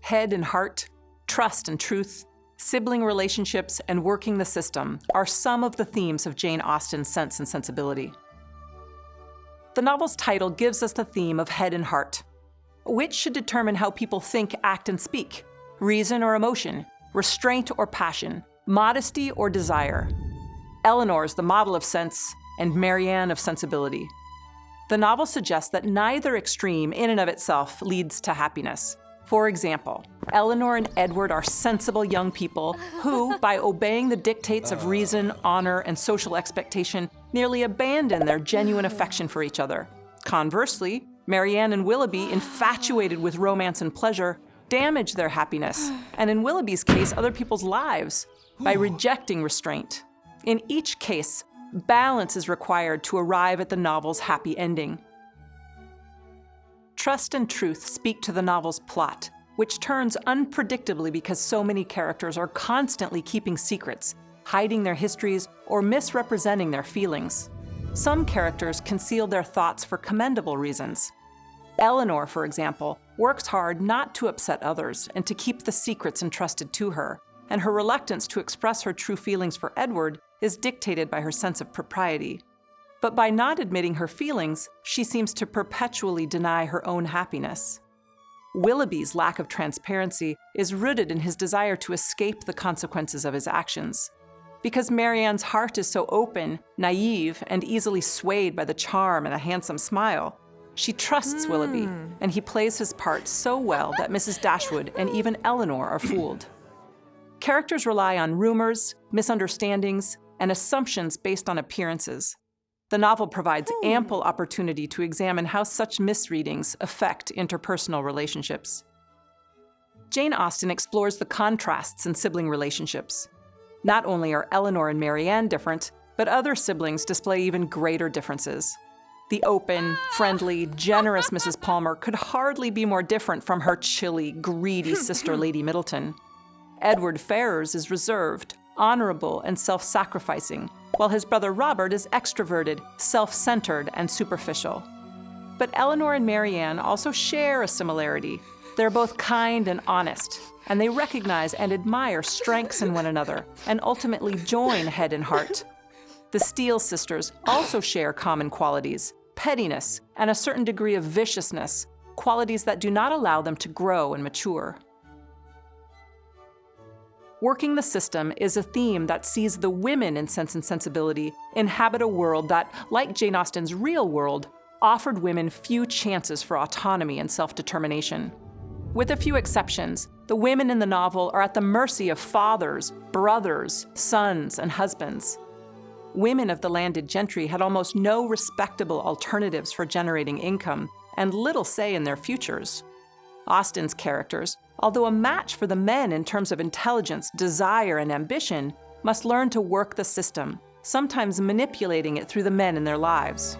head and heart, trust and truth, sibling relationships, and working the system are some of the themes of Jane Austen's Sense and Sensibility. The novel's title gives us the theme of head and heart. Which should determine how people think, act, and speak? Reason or emotion? Restraint or passion? Modesty or desire? Elinor is the model of sense, and Marianne of sensibility. The novel suggests that neither extreme in and of itself leads to happiness. For example, Elinor and Edward are sensible young people who, by obeying the dictates of reason, honor, and social expectation, nearly abandon their genuine affection for each other. Conversely, Marianne and Willoughby, infatuated with romance and pleasure, damage their happiness, and in Willoughby's case, other people's lives, by rejecting restraint. In each case, balance is required to arrive at the novel's happy ending. Trust and truth speak to the novel's plot, which turns unpredictably because so many characters are constantly keeping secrets, hiding their histories, or misrepresenting their feelings. Some characters conceal their thoughts for commendable reasons. Elinor, for example, works hard not to upset others and to keep the secrets entrusted to her, and her reluctance to express her true feelings for Edward is dictated by her sense of propriety. But by not admitting her feelings, she seems to perpetually deny her own happiness. Willoughby's lack of transparency is rooted in his desire to escape the consequences of his actions. Because Marianne's heart is so open, naive, and easily swayed by the charm and a handsome smile, she trusts Willoughby, and he plays his part so well that Mrs. Dashwood and even Elinor are fooled. Characters rely on rumors, misunderstandings, and assumptions based on appearances. The novel provides ample opportunity to examine how such misreadings affect interpersonal relationships. Jane Austen explores the contrasts in sibling relationships. Not only are Elinor and Marianne different, but other siblings display even greater differences. The open, friendly, generous Mrs. Palmer could hardly be more different from her chilly, greedy sister, Lady Middleton. Edward Ferrars is reserved, honorable, and self-sacrificing, while his brother Robert is extroverted, self-centered, and superficial. But Elinor and Marianne also share a similarity. They're both kind and honest, and they recognize and admire strengths in one another, and ultimately join head and heart. The Steele sisters also share common qualities, pettiness, and a certain degree of viciousness, qualities that do not allow them to grow and mature. Working the system is a theme that sees the women in Sense and Sensibility inhabit a world that, like Jane Austen's real world, offered women few chances for autonomy and self-determination. With a few exceptions, the women in the novel are at the mercy of fathers, brothers, sons, and husbands. Women of the landed gentry had almost no respectable alternatives for generating income and little say in their futures. Austen's characters, although a match for the men in terms of intelligence, desire, and ambition, must learn to work the system, sometimes manipulating it through the men in their lives.